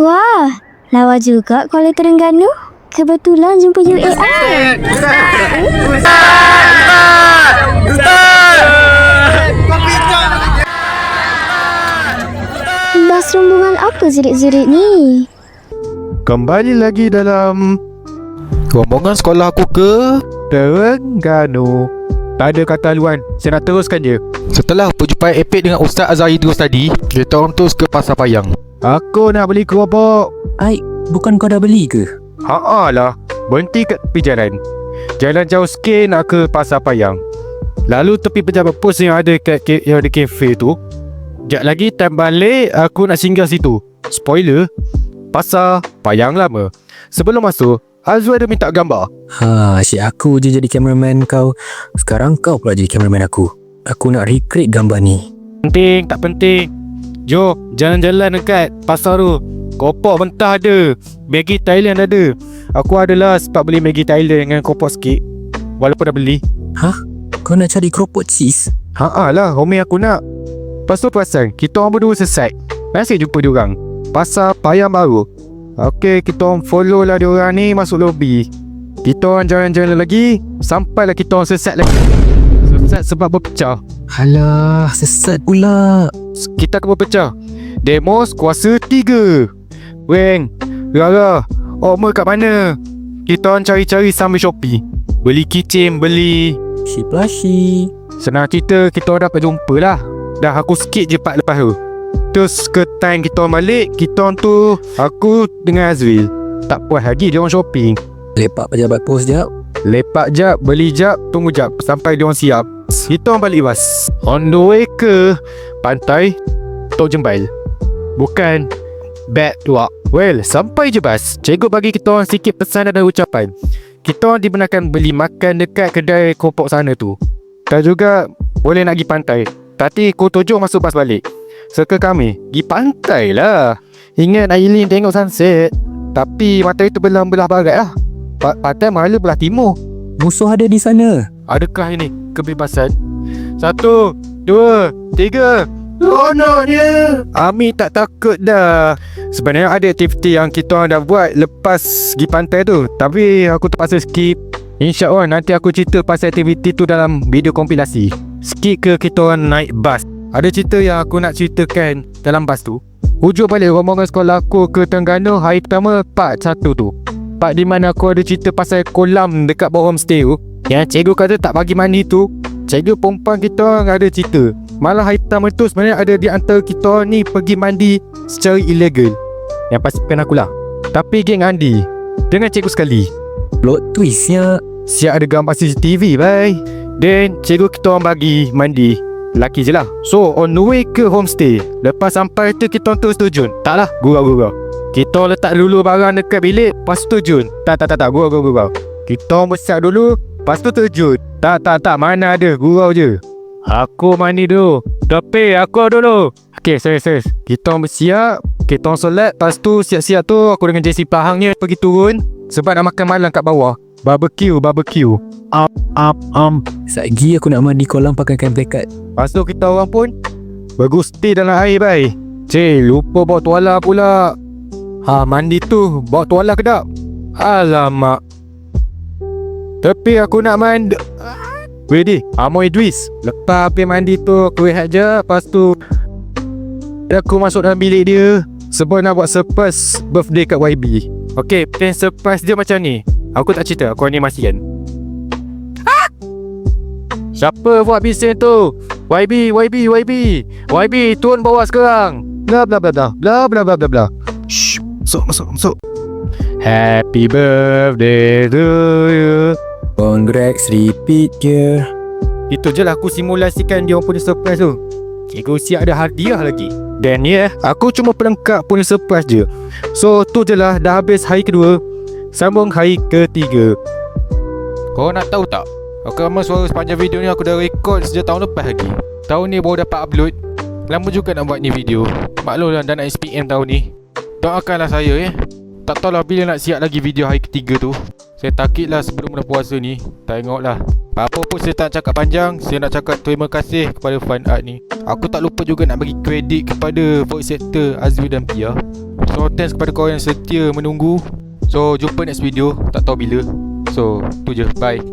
Wah, lawa juga Kuala Terengganu. Kebetulan jumpa UAI. Bas rombongan apa zirik-zirik ni? Kembali lagi dalam rombongan sekolah aku ke Terengganu. Tak ada kata haluan. Saya nak teruskan je. setelah perjumpaan epik dengan Ustaz Azhar Idrus tadi, kita orang terus ke Pasar Payang. Aku nak beli keropok. Aik, bukan kau dah beli ke? Haa lah. Berhenti kat tepi jalan. Jalan jauh sikit nak ke Pasar Payang. Lalu tepi pejabat pos yang ada kafe tu. Sekejap lagi time balik aku nak singgah situ. Spoiler, Pasar Payang lama. Sebelum masuk, Azwar ada minta gambar. Asyik aku je jadi cameraman kau. Sekarang kau pula jadi cameraman aku. Aku nak recreate gambar ni. Penting, tak penting. Jom, jalan-jalan dekat pasar tu. Kopok mentah ada. Maggi Thailand ada. Aku adalah sebab beli Maggi Thailand dengan kopok sikit. Walaupun dah beli. Kau nak cari keropok cheese? Haa lah, homie aku nak. Lepas tu perasan, kita orang berdua sesat. Masih jumpa diorang. Pasar Payang baru. Okey, kita orang follow lah diorang ni masuk lobby. Kita orang jalan-jalan lagi. Sampailah kita orang sesat lagi. Sesat sebab berpecah. Alah, sesat pula. Kita akan berpecah. Demos kuasa 3. Weng, Rara, Okma kat mana? Kita orang cari-cari sambil Shopee. Beli keychain, beli. Plushy. Senang cerita, kita orang dapat jumpa lah. Dah aku skip je part lepas tu. Terus ke time kita orang balik, kita orang tu, aku dengan Azril tak puas lagi dia orang shopping. Lepak pejabat pos jap. Lepak jap, beli jap, tunggu jap sampai dia orang siap. Kita orang balik bas. On the way ke pantai Tok Jembal. Bukan Bad Luak. Well, sampai je bas. Cikgu bagi kita orang sikit pesanan dan ucapan. Kita orang dibenarkan beli makan dekat kedai keropok sana tu. Dan juga boleh nak pergi pantai. Tapi pukul 7 masuk bas balik. Serta kami pergi pantai lah. Ingat Aileen tengok sunset. Tapi matahari tu belah barat lah. Pantai mana belah timur. Musuh ada di sana. Adakah ini kebebasan? 1, 2, 3. Kononnya Ami tak takut dah. Sebenarnya ada aktiviti yang kita orang dah buat lepas pergi pantai tu, tapi aku terpaksa skip. InsyaAllah nanti aku cerita pasal aktiviti tu dalam video kompilasi. Skip ke kita orang naik bas. Ada cerita yang aku nak ceritakan dalam bas tu. Hujung balik rombongan sekolah aku ke Terengganu hari pertama part 1 tu. Part di mana aku ada cerita pasal kolam dekat bawah homestay tu. Yang cikgu kata tak bagi mandi tu. Cikgu perempuan kita orang ada cerita. Malah hari pertama tu sebenarnya ada di antara kita orang ni pergi mandi secara ilegal. Yang pasti bukan akulah. Tapi geng Andi dengan cikgu sekali. Plot twistnya. Siap ada gambar CCTV bye. Then cikgu kita orang bagi mandi lelaki je lah. So on the way ke homestay, lepas sampai tu kita orang terus terjun. Taklah, gurau-gurau. Kita orang letak dulu barang dekat bilik, lepas tu terjun. Tak, gurau-gurau. Kita orang bersiap dulu, lepas tu terjun. Tak, mana ada, gurau je. Aku mandi dulu. Tapi aku dulu. Okay, serius. Kita orang bersiap, kita orang solat. Lepas tu siap-siap tu aku dengan JC Pahangnya pergi turun sebab nak makan malam kat bawah. Barbecue. Satgi aku nak mandi kolam pakai kain plekat. Lepas tu kita orang pun bergusti dalam air bye. Cik, lupa bawa tuala pula. Mandi tu bawa tuala ke tak? Alamak. Tapi aku nak mandi. Ready, Amo Idris. Lepas habis mandi tu aku rehat je. Lepas tu aku masuk dalam bilik dia sebab nak buat surprise birthday kat YB. Okay, plan surprise dia macam ni. Aku tak cerita, aku animasikan. Siapa buat bising tu? YB, turun bawah sekarang. Bla bla bla. Shh, masuk. Happy birthday to you. Congrats, repeat gear. Itu je lah aku simulasikan dia orang punya surprise tu. Cikgu siap ada hadiah lagi. Dan aku cuma pelengkap punya surprise je. So tu je lah, dah habis hari kedua. Sambung hari ketiga. Kau nak tahu tak? Aku lama suara sepanjang video ni aku dah rekod sejak tahun lepas lagi. Tahun ni baru dapat upload. Lama juga nak buat ni video. Maklumlah dah nak SPM tahun ni. Doakanlah saya Tak tahulah bila nak siap lagi video hari ketiga tu. Saya takutlah sebelum bulan puasa ni. Tengoklah. Apa pun saya tak cakap panjang. Saya nak cakap terima kasih kepada Fine Art ni. Aku tak lupa juga nak bagi kredit kepada voice actor Azwi dan Pia. So thanks kepada korang yang setia menunggu. So jumpa next video. Tak tahu bila. So tu je, bye.